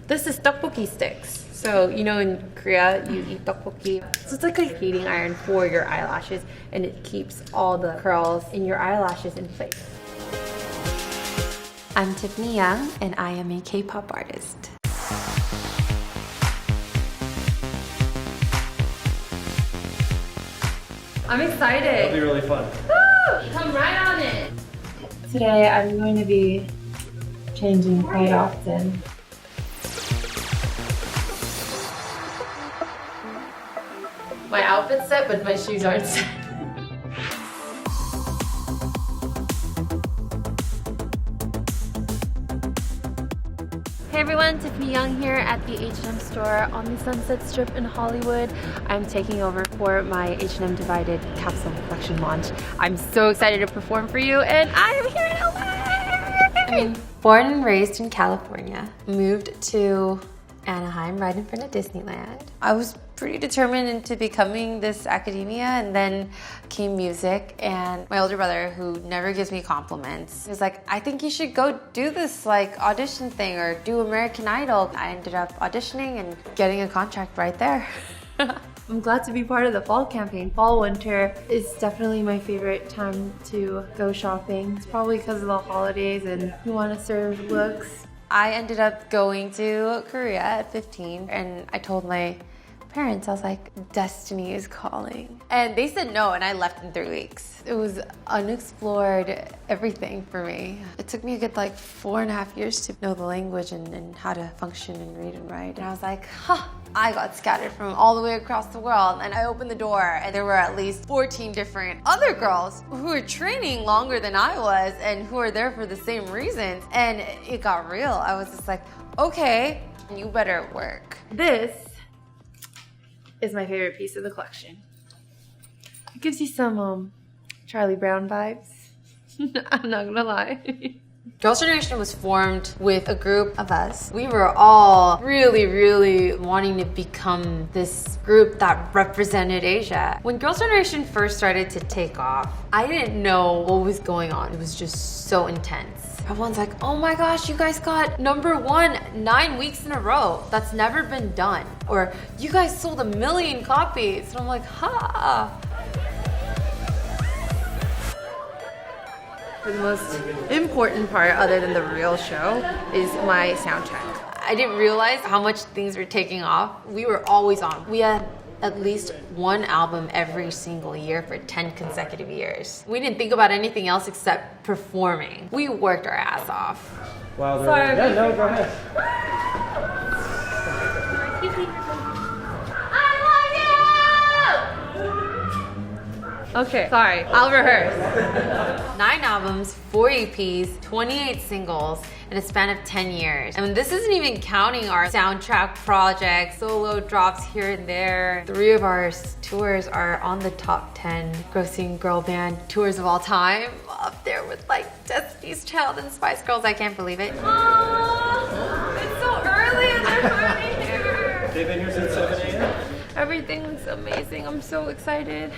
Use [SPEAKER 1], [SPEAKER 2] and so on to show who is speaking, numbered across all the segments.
[SPEAKER 1] This is tteokbokki sticks. So, you know, in Korea, you eat tteokbokki. So it's like a heating iron for your eyelashes, and it keeps all the curls in your eyelashes in place.
[SPEAKER 2] I'm Tiffany Young, and I am a K-pop artist.
[SPEAKER 1] I'm excited.
[SPEAKER 3] It'll be really fun.
[SPEAKER 1] Woo! Come right on in.
[SPEAKER 4] Today I'm going to be changing quite often.
[SPEAKER 1] My outfit's set, but my shoes aren't set. Hey everyone, Tiffany Young here at the H&M store on the Sunset Strip in Hollywood. I'm taking over for my H&M Divided capsule collection launch. I'm so excited to perform for you, and I am here in LA!
[SPEAKER 2] I mean, born and raised in California, moved to Anaheim right in front of Disneyland. I was pretty determined into becoming this academia, and then came music, and my older brother, who never gives me compliments, was like, I think you should go do this like audition thing or do American Idol. I ended up auditioning and getting a contract right there.
[SPEAKER 4] I'm glad to be part of the fall campaign. Fall, winter is definitely my favorite time to go shopping. It's probably because of the holidays and you want to serve looks.
[SPEAKER 2] I ended up going to Korea at 15, and I told my parents, I was like, destiny is calling. And they said no, and I left in 3 weeks. It was unexplored everything for me. It took me a good like 4.5 years to know the language and how to function and read and write. And I was like, I got scattered from all the way across the world, and I opened the door and there were at least 14 different other girls who were training longer than I was and who were there for the same reasons. And it got real. I was just like, okay, you better work.
[SPEAKER 4] This is my favorite piece of the collection. It gives you some Charlie Brown vibes. I'm not gonna lie.
[SPEAKER 2] Girls' Generation was formed with a group of us. We were all really wanting to become this group that represented Asia. When Girls' Generation first started to take off, I didn't know what was going on. It was just so intense. Everyone's like, oh my gosh, you guys got #1 9 weeks in a row. That's never been done. Or you guys sold 1 million copies. And I'm like, ha.
[SPEAKER 1] The most important part, other than the real show, is my soundtrack.
[SPEAKER 2] I didn't realize how much things were taking off. We were always on. We had at least one album every single year for 10 consecutive years. We didn't think about anything else except performing. We worked our ass off.
[SPEAKER 3] Wow,
[SPEAKER 1] Sorry.
[SPEAKER 3] yeah, no, go ahead.
[SPEAKER 1] Okay, sorry, I'll rehearse.
[SPEAKER 2] 9 albums, 4 EPs, 28 singles in a span of 10 years. And this isn't even counting our soundtrack projects, solo drops here and there. 3 of our tours are on the top 10 grossing girl band tours of all time. Up there with like Destiny's Child and Spice Girls. I can't believe it.
[SPEAKER 1] Oh, it's so early and they're already here.
[SPEAKER 3] They've been here since 7 a.m.
[SPEAKER 1] Everything looks amazing. I'm so excited.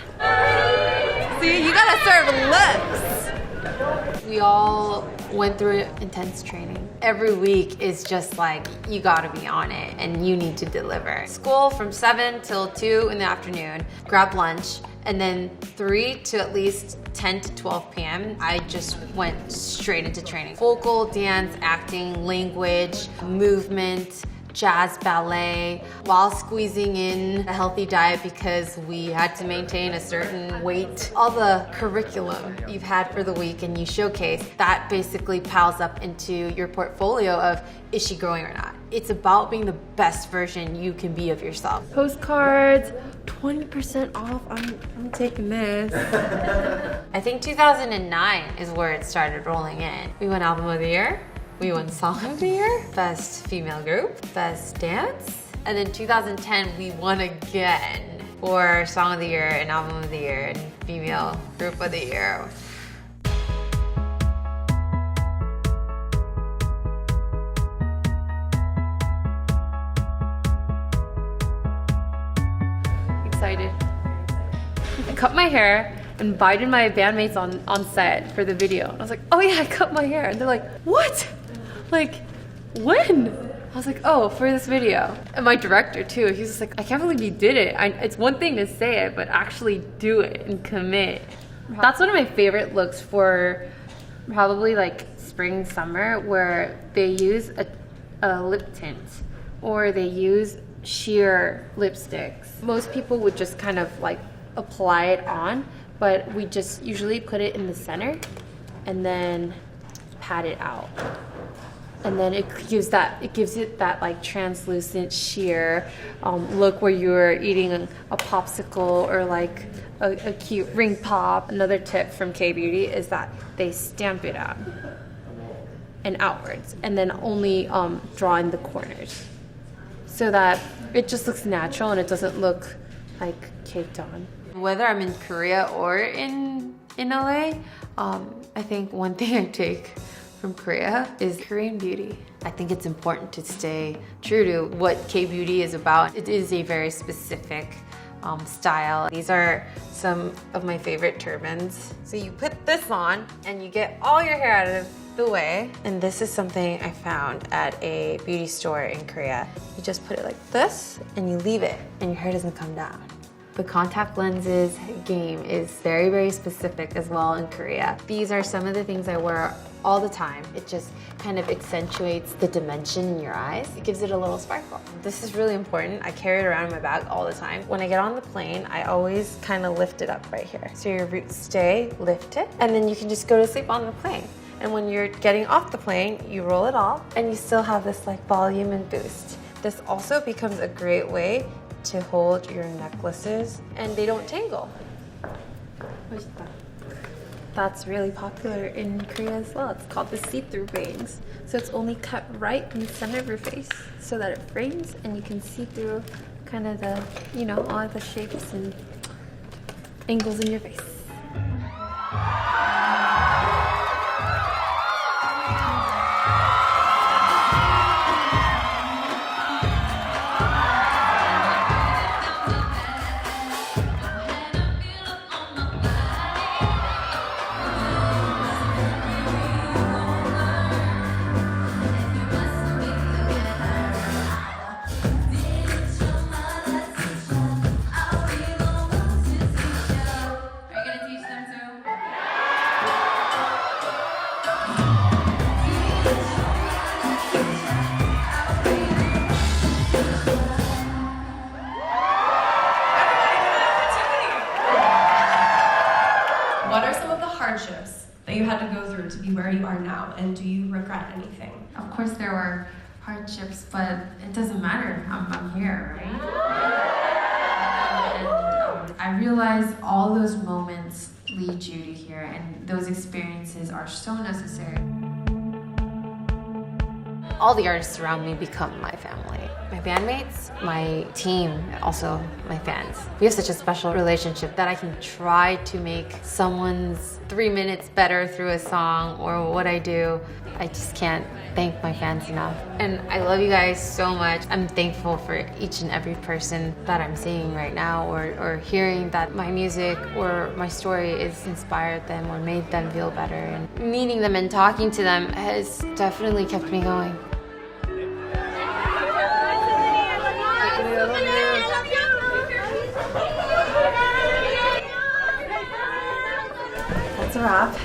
[SPEAKER 1] See, you gotta serve looks.
[SPEAKER 2] We all went through intense training. Every week is just like, you gotta be on it and you need to deliver. School from 7 till 2 in the afternoon, grab lunch, and then 3 to at least 10 to 12 p.m. I just went straight into training. Vocal, dance, acting, language, movement, jazz, ballet, while squeezing in a healthy diet because we had to maintain a certain weight. All the curriculum you've had for the week and you showcase, that basically piles up into your portfolio of, is she growing or not? It's about being the best version you can be of yourself.
[SPEAKER 4] Postcards, 20% off. I'm taking this.
[SPEAKER 2] I think 2009 is where it started rolling in. We won Album of the Year. We won Song of the Year, Best Female Group, Best Dance, and then 2010 we won again for Song of the Year and Album of the Year and Female Group of the Year.
[SPEAKER 1] Excited. I cut my hair, invited my bandmates on set for the video. I was like, oh yeah, I cut my hair. And they're like, what? Like, when? was like, oh, for this video. And my director too, he was just like, I can't believe you did it. It's one thing to say it, but actually do it and commit. That's one of my favorite looks for probably like spring, summer, where they use a lip tint or they use sheer lipsticks. Most people would just kind of like apply it on, but we just usually put it in the center and then pat it out. And then it gives it that like translucent sheer look where you're eating a popsicle or like a cute ring pop. Another tip from K-Beauty is that they stamp it out and outwards and then only draw in the corners so that it just looks natural and it doesn't look like caked on.
[SPEAKER 2] Whether I'm in Korea or in LA, I think one thing I take from Korea is Korean beauty. I think it's important to stay true to what K-beauty is about. It is a very specific style. These are some of my favorite turbans. So you put this on and you get all your hair out of the way. And this is something I found at a beauty store in Korea. You just put it like this and you leave it and your hair doesn't come down. The contact lenses game is very, very specific as well in Korea. These are some of the things I wear all the time. It just kind of accentuates the dimension in your eyes. It gives it a little sparkle. This is really important. I carry it around in my bag all the time. When I get on the plane, I always kind of lift it up right here. So your roots stay lifted, and then you can just go to sleep on the plane. And when you're getting off the plane, you roll it off, and you still have this like volume and boost. This also becomes a great way to hold your necklaces, and they don't tangle.
[SPEAKER 1] That's really popular in Korea as well. It's called the see-through bangs. So it's only cut right in the center of your face so that it frames and you can see through kind of the, you know, all the shapes and angles in your face.
[SPEAKER 5] that you had to go through to be where you are now, and do you regret anything?
[SPEAKER 1] Of course there were hardships, but it doesn't matter. I'm here, right? And I realize all those moments lead you to here, and those experiences are so necessary.
[SPEAKER 2] All the artists around me become my family. My bandmates, my team, also my fans. We have such a special relationship that I can try to make someone's 3 minutes better through a song or what I do. I just can't thank my fans enough. And I love you guys so much. I'm thankful for each and every person that I'm seeing right now or hearing that my music or my story has inspired them or made them feel better. And meeting them and talking to them has definitely kept me going.
[SPEAKER 1] That's a wrap.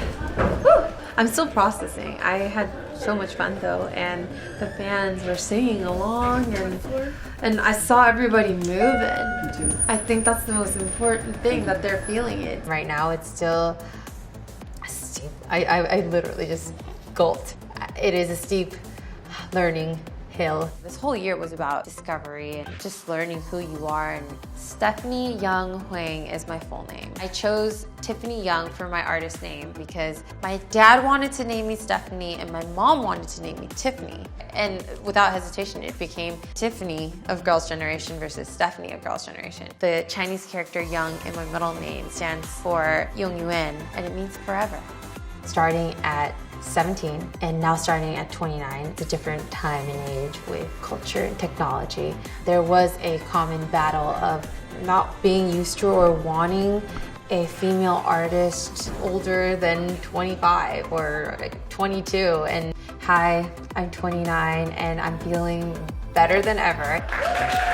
[SPEAKER 1] Whew. I'm still processing. I had so much fun though, and the fans were singing along, and I saw everybody moving. I think that's the most important thing, that they're feeling it.
[SPEAKER 2] Right now it's still steep. I literally just gulped. It is a steep learning hill. This whole year was about discovery and just learning who you are. And Stephanie Young Huang is my full name. I chose Tiffany Young for my artist name because my dad wanted to name me Stephanie and my mom wanted to name me Tiffany. And without hesitation, it became Tiffany of Girls' Generation versus Stephanie of Girls' Generation. The Chinese character Young in my middle name stands for Yong Yuan, and it means forever. Starting at 17 and now starting at 29, it's a different time and age with culture and technology. There was a common battle of not being used to or wanting a female artist older than 25 or 22. And hi, I'm 29 and I'm feeling better than ever.